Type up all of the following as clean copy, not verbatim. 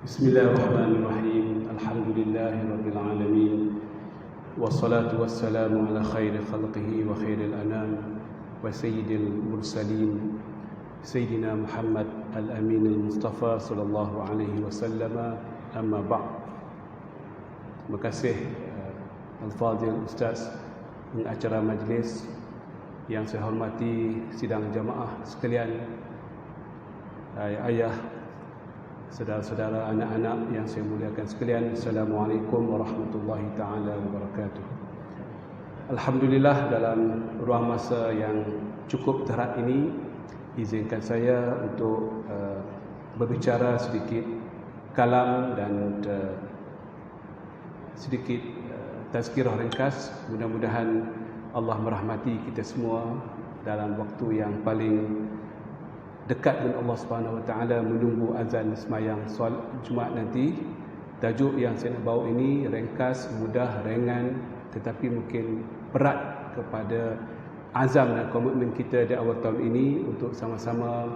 Bismillahirrahmanirrahim. Alhamdulillahirabbil alamin. Wassalatu wassalamu ala khairi khalqihi wa khairil anam wa sayyidil mursalin Sayyidina Muhammad al-Amin al-Mustafa sallallahu alaihi wasallam. Amma ba'd. Terima kasih Al-Fadhil Ustaz pengacara majlis, yang saya hormati sidang jamaah sekalian, ayah, saudara-saudara, anak-anak yang saya muliakan sekalian. Assalamualaikum warahmatullahi taala wabarakatuh. Alhamdulillah, dalam ruang masa yang cukup terhad ini, izinkan saya untuk berbicara sedikit kalam dan sedikit tazkirah ringkas. Mudah-mudahan Allah merahmati kita semua dalam waktu yang paling dekat dengan Allah Subhanahu Wa Taala, menunggu azan sembahyang solat Jumaat nanti. Tajuk yang saya nak bawa ini ringkas, mudah, ringan, tetapi mungkin berat kepada azam dan komitmen kita di awal tahun ini untuk sama-sama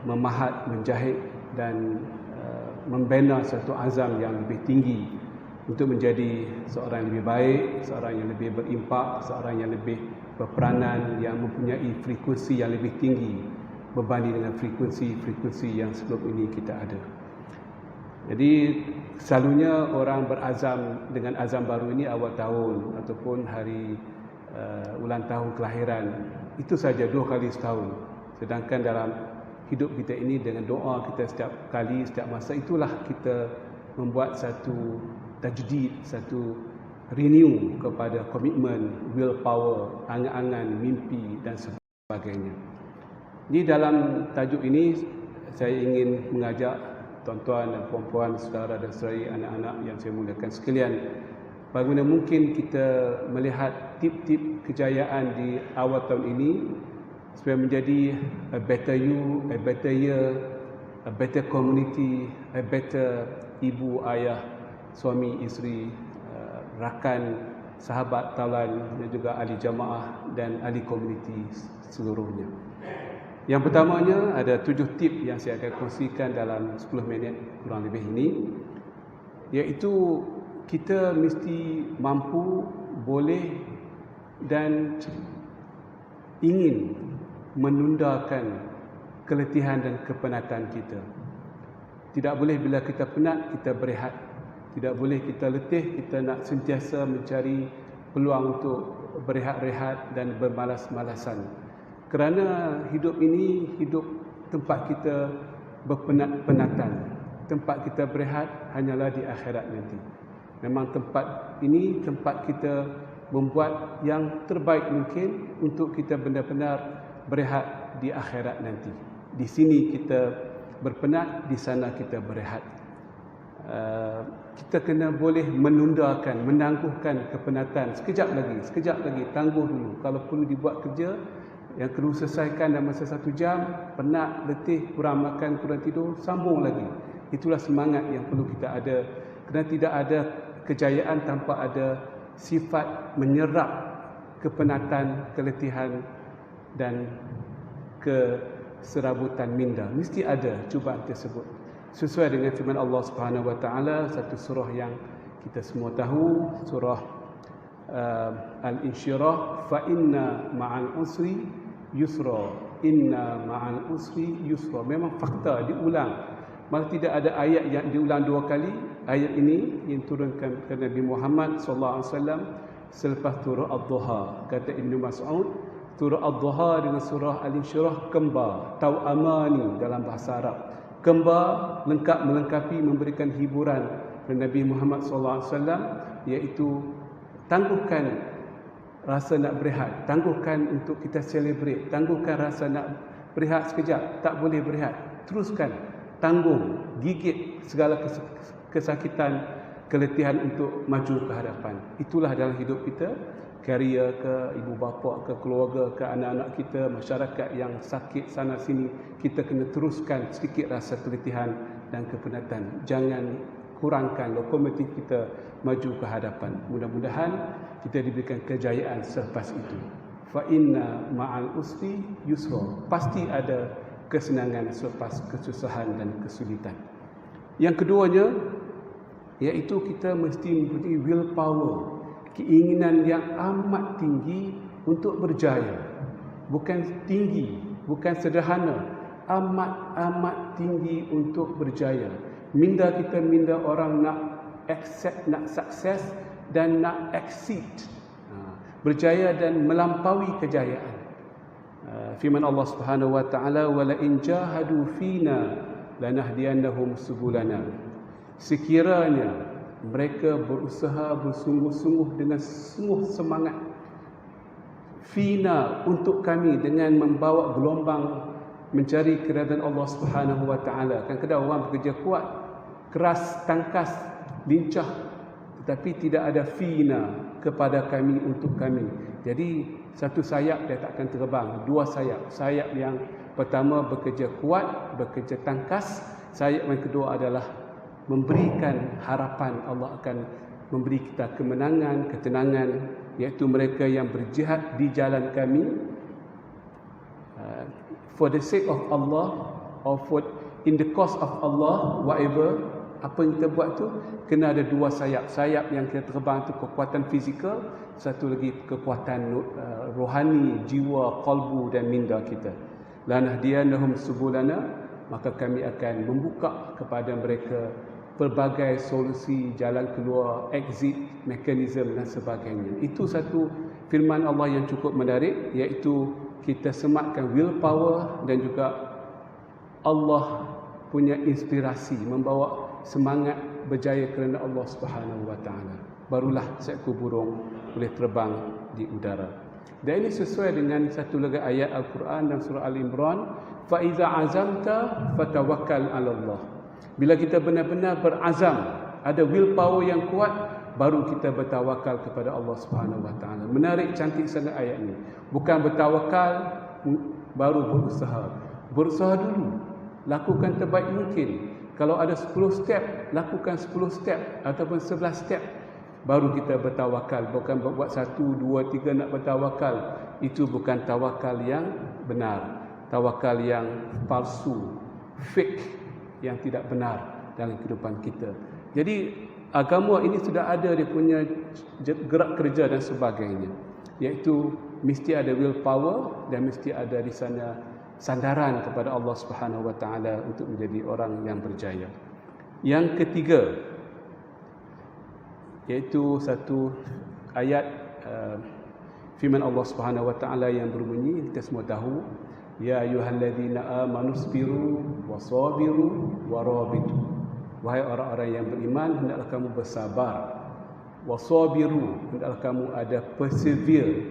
memahat, menjahit dan membina satu azam yang lebih tinggi untuk menjadi seorang yang lebih baik, seorang yang lebih berimpak, seorang yang lebih berperanan, yang mempunyai frekuensi yang lebih tinggi berbanding dengan frekuensi yang sebelum ini kita ada. Jadi selalunya orang berazam dengan azam baru ini awal tahun ataupun hari ulang tahun kelahiran. Itu saja 2 kali setahun. Sedangkan dalam hidup kita ini, dengan doa kita setiap kali, setiap masa, itulah kita membuat satu tajdid, satu renew kepada komitmen, willpower, angan-angan, mimpi dan sebagainya. Di dalam tajuk ini saya ingin mengajak tuan-tuan dan puan-puan, saudara dan saudari, anak-anak yang saya muliakan sekalian, bagaimana mungkin kita melihat tip-tip kejayaan di awal tahun ini supaya menjadi a better you, a better year, a better community, a better ibu, ayah, suami, isteri, rakan, sahabat, talan dan juga ahli jamaah dan ahli komuniti seluruhnya. Yang pertamanya, ada 7 tip yang saya akan kongsikan dalam 10 minit kurang lebih ini, iaitu kita mesti mampu, boleh dan ingin menundakan keletihan dan kepenatan kita. Tidak boleh bila kita penat, kita berehat. Tidak boleh kita letih, kita nak sentiasa mencari peluang untuk berehat-rehat dan bermalas-malasan. Kerana hidup ini, hidup tempat kita berpenat-penatan. Tempat kita berehat hanyalah di akhirat nanti. Memang tempat ini tempat kita membuat yang terbaik mungkin untuk kita benar-benar berehat di akhirat nanti. Di sini kita berpenat, di sana kita berehat. Kita kena boleh menundakan, menangguhkan kepenatan sekejap lagi, tangguh dulu. Kalau perlu dibuat kerja yang perlu selesaikan dalam masa 1 jam, penat, letih, kurang makan, kurang tidur, sambung lagi. Itulah semangat yang perlu kita ada. Kerana tidak ada kejayaan tanpa ada sifat menyerap kepenatan, keletihan dan keserabutan minda. Mesti ada cubaan tersebut. Sesuai dengan firman Allah Subhanahu Wa Taala, satu surah yang kita semua tahu, surah Al-Insyirah, fa inna ma'al usri yusra, inna ma'al usri yusra. Memang fakta diulang. Malah tidak ada ayat yang diulang 2 kali. Ayat ini yang turunkan ke Nabi Muhammad sallallahu alaihi wasallam selepas surah Ad-Duha. Kata Ibnu Mas'ud, surah Ad-Duha dengan surah Al-Insyirah kembar, tau'amani dalam bahasa Arab. Kembar, lengkap, melengkapi, memberikan hiburan kepada Nabi Muhammad sallallahu alaihi wasallam, iaitu tangguhkan rasa nak berehat, tangguhkan untuk kita celebrate, tangguhkan rasa nak berehat sekejap, tak boleh berehat, teruskan, tanggung, gigit segala kesakitan, keletihan untuk maju ke hadapan. Itulah dalam hidup kita, karier ke, ibu bapa ke, keluarga ke, anak-anak kita, masyarakat yang sakit sana sini, kita kena teruskan sedikit rasa keletihan dan kepenatan. Jangan kurangkan lokomotif kita maju ke hadapan. Mudah-mudahan kita diberikan kejayaan selepas itu. Fa inna ma'al usri yusra. Pasti ada kesenangan selepas kesusahan dan kesulitan. Yang keduanya, iaitu kita mesti mempunyai willpower, keinginan yang amat tinggi untuk berjaya. Bukan tinggi, bukan sederhana, amat tinggi untuk berjaya. Minda kita minda orang nak accept, nak sukses dan nak exceed, berjaya dan melampaui kejayaan. Firman Allah Subhanahu wa taala, wala in jahadu fina lanahdiyannahum subulana. Sekiranya mereka berusaha bersungguh-sungguh dengan sungguh semangat fina untuk kami, dengan membawa gelombang mencari keridaan Allah Subhanahu wa taala. Kadang-kadang orang bekerja kuat, keras, tangkas, lincah, tetapi tidak ada fina kepada kami, untuk kami. Jadi satu sayap dia tak akan terbang, dua sayap. Sayap yang pertama bekerja kuat, bekerja tangkas. Sayap yang kedua adalah memberikan harapan Allah akan memberi kita kemenangan, ketenangan, iaitu mereka yang berjihad di jalan kami for the sake of Allah, or for in the cause of Allah, whatever, apa yang kita buat tu kena ada dua sayap. Sayap yang kita terbang tu kekuatan fizikal, satu lagi kekuatan rohani, jiwa, qalbu dan minda kita. Lanahdiyannahum subulana, maka kami akan membuka kepada mereka pelbagai solusi, jalan keluar, exit mechanism dan sebagainya. Itu satu firman Allah yang cukup menarik, iaitu kita sematkan willpower dan juga Allah punya inspirasi, membawa semangat berjaya kerana Allah Subhanahu wa taala. Barulah seekor burung boleh terbang di udara. Dan ini sesuai dengan satu lagi ayat Al-Quran dalam surah Al-Imran, fa iza azamta fatawakkal 'ala Allah. Bila kita benar-benar berazam, ada willpower yang kuat, baru kita bertawakal kepada Allah Subhanahu wa taala. Menarik, cantik sangat ayat ini. Bukan bertawakal baru berusaha. Berusaha dulu, lakukan terbaik mungkin. Kalau ada 10 step, lakukan 10 step ataupun 11 step, baru kita bertawakal. Bukan buat 1, 2, 3 nak bertawakal. Itu bukan tawakal yang benar. Tawakal yang palsu, fake, yang tidak benar dalam kehidupan kita. Jadi agama ini sudah ada dia punya gerak kerja dan sebagainya, iaitu mesti ada willpower dan mesti ada di sana sandaran kepada Allah Subhanahu wa taala untuk menjadi orang yang berjaya. Yang ketiga, iaitu satu ayat firman Allah Subhanahu wa taala yang berbunyi, kita semua tahu, ya ayyuhalladzina amanu sabiru wasabiru warabitu. Wahai orang-orang yang beriman, hendaklah kamu bersabar. Wasabiru, hendaklah kamu ada persevere,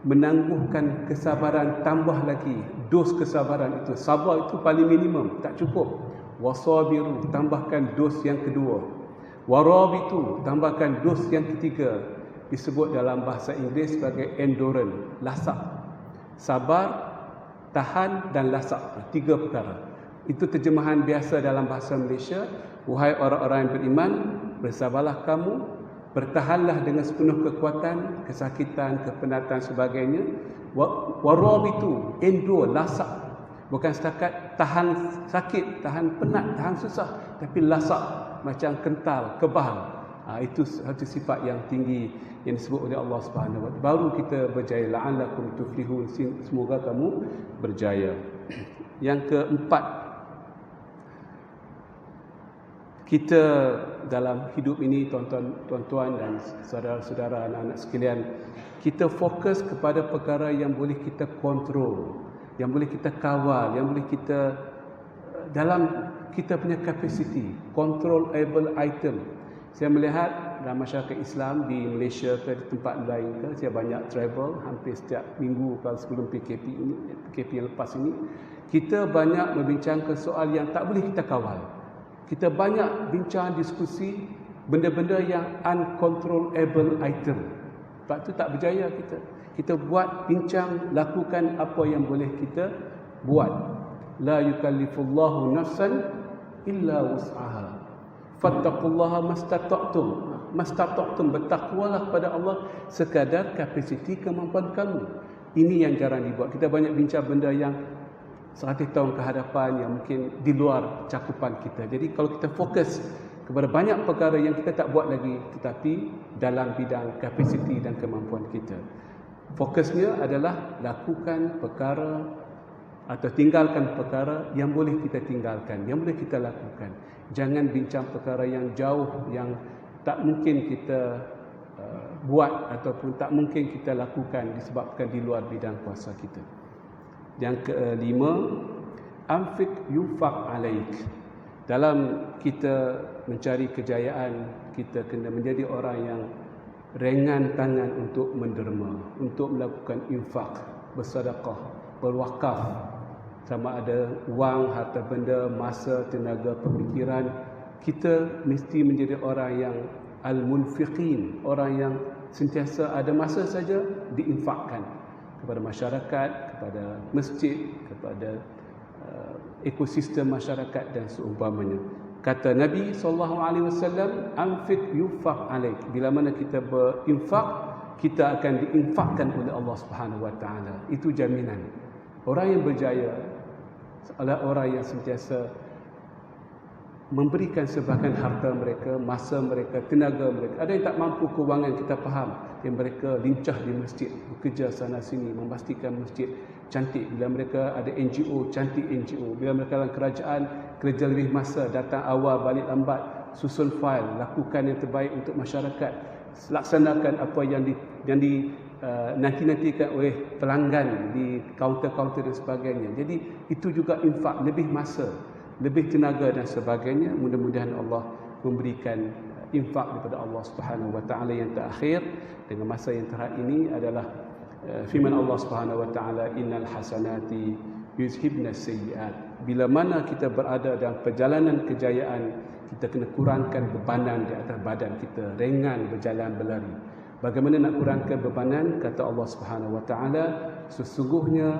menangguhkan kesabaran, tambah lagi dos kesabaran itu. Sabar itu paling minimum, tak cukup. Wasabiru, tambahkan dos yang kedua. Warabitu, tambahkan dos yang ketiga. Disebut dalam bahasa Inggeris sebagai endurance, lasak. Sabar, tahan dan lasak, 3 perkara. Itu terjemahan biasa dalam bahasa Malaysia. Wahai orang-orang yang beriman, bersabarlah kamu, bertahanlah dengan sepenuh kekuatan, kesakitan, kepenatan sebagainya. Warabitu, endure, lasak. Bukan setakat tahan sakit, tahan penat, tahan susah, tapi lasak, macam kental, kebal. Itu satu sifat yang tinggi yang disebut oleh Allah Subhanahu wa taala. Baru kita berjaya. La'allakum tuflihun, semoga kamu berjaya. Yang keempat, kita dalam hidup ini, tuan-tuan dan saudara-saudara, anak-anak sekalian, kita fokus kepada perkara yang boleh kita kontrol, yang boleh kita kawal, yang boleh kita dalam kita punya capacity, controllable item. Saya melihat dalam masyarakat Islam di Malaysia ke di tempat lain ke, saya banyak travel hampir setiap minggu kalau sebelum PKP yang lepas ini, kita banyak membincangkan soal yang tak boleh kita kawal. Kita banyak bincang, diskusi benda-benda yang uncontrollable item. Sebab tu tak berjaya kita. Kita buat, bincang, lakukan apa yang boleh kita buat. La yukallifullahu nafsan illa wus'aha. Fattaqullaha mastata'tum. Mastata'tum, bertakwalah kepada Allah sekadar kapasiti kemampuan kamu. Ini yang jarang dibuat. Kita banyak bincang benda yang 100 tahun ke hadapan yang mungkin di luar cakupan kita. Jadi kalau kita fokus kepada banyak perkara yang kita tak buat lagi, tetapi dalam bidang kapasiti dan kemampuan kita. Fokusnya adalah lakukan perkara atau tinggalkan perkara yang boleh kita tinggalkan, yang boleh kita lakukan. Jangan bincang perkara yang jauh, yang tak mungkin kita buat ataupun tak mungkin kita lakukan disebabkan di luar bidang kuasa kita. Yang kelima, anfiq yufaq alaik. Dalam kita mencari kejayaan, kita kena menjadi orang yang ringan tangan untuk menderma, untuk melakukan infak, bersedekah, berwakaf. Sama ada wang, harta benda, masa, tenaga, pemikiran. Kita mesti menjadi orang yang al-munfiqin, orang yang sentiasa ada masa saja diinfakkan kepada masyarakat, kepada masjid, kepada ekosistem masyarakat dan seumpamanya. Kata Nabi SAW, anfiq yufaq alaik. Bila mana kita berinfak, kita akan diinfakkan oleh Allah Subhanahu Wa Taala. Itu jaminan. Orang yang berjaya adalah orang yang sentiasa memberikan sebahagian harta mereka, masa mereka, tenaga mereka. Ada yang tak mampu kewangan, kita faham, yang mereka lincah di masjid, bekerja sana sini, memastikan masjid cantik. Bila mereka ada NGO, cantik NGO. Bila mereka dalam kerajaan, kerja lebih masa, datang awal, balik lambat, susun fail, lakukan yang terbaik untuk masyarakat, laksanakan apa yang nanti-nantikan oleh pelanggan di kaunter-kaunter dan sebagainya. Jadi itu juga infak, lebih masa, lebih tenaga dan sebagainya. Mudah-mudahan Allah memberikan infak daripada Allah Subhanahu Wa Taala yang terakhir. Dengan masa yang terakhir ini adalah firman Allah Subhanahu Wa Taala, innal hasanati yuzhibnas sayyiat. Bila mana kita berada dalam perjalanan kejayaan, kita kena kurangkan bebanan di atas badan kita, ringan berjalan berlari. Bagaimana nak kurangkan bebanan? Kata Allah Subhanahu Wa Taala, sesungguhnya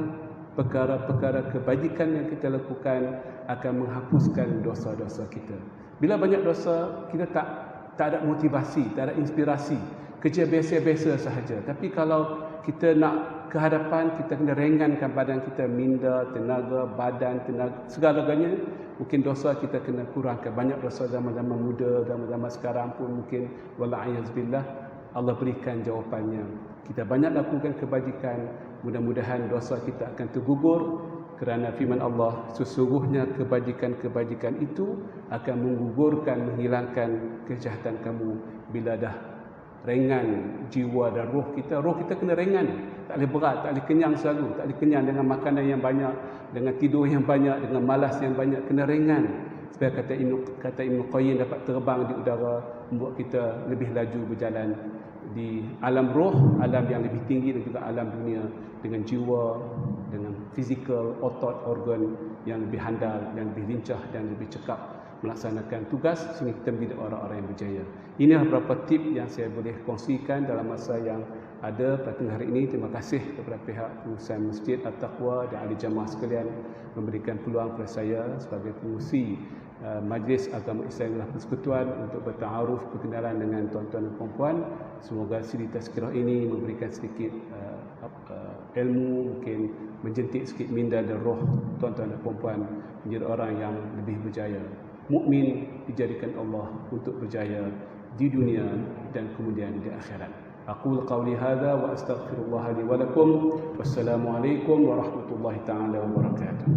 perkara-perkara kebajikan yang kita lakukan akan menghapuskan dosa-dosa kita. Bila banyak dosa, kita tak ada motivasi, tak ada inspirasi, kerja biasa-biasa sahaja. Tapi kalau kita nak ke hadapan, kita kena ringankan badan kita, minda, tenaga, badan, tenaga, segala-galanya. Mungkin dosa kita kena kurangkan. Banyak dosa zaman-zaman muda, zaman-zaman sekarang pun mungkin walla'iyazbillah, Allah berikan jawapannya. Kita banyak lakukan kebajikan, mudah-mudahan dosa kita akan tergugur, kerana firman Allah, sesungguhnya kebajikan-kebajikan itu akan menggugurkan, menghilangkan kejahatan kamu. Bila dah ringan jiwa dan roh kita kena ringan, tak boleh berat, tak boleh kenyang selalu, tak boleh kenyang dengan makanan yang banyak, dengan tidur yang banyak, dengan malas yang banyak, kena ringan. Supaya kata Ibn Qayyim dapat terbang di udara, membuat kita lebih laju berjalan di alam roh, alam yang lebih tinggi, dan juga alam dunia, dengan jiwa, dengan fizikal, otot, organ yang lebih handal, yang lebih lincah dan lebih cekap melaksanakan tugas, sehingga kita menjadi orang-orang yang berjaya. Inilah beberapa tip yang saya boleh kongsikan dalam masa yang ada pada tengah hari ini. Terima kasih kepada pihak pengurusan Masjid At-Taqwa dan ahli jamaah sekalian memberikan peluang kepada saya sebagai pengurusi Majlis Agama Islam dan Persekutuan untuk bertaaruf, berkenalan dengan tuan-tuan dan puan-puan. Semoga siri tazkirah ini memberikan sedikit ilmu, mungkin menjentik sikit minda dan roh tuan-tuan dan puan-puan menjadi orang yang lebih berjaya. Mukmin dijadikan Allah untuk berjaya di dunia dan kemudian di akhirat. Aqul qawli hadza wa astaghfirullah li wa lakum. Wassalamualaikum warahmatullahi taala wabarakatuh.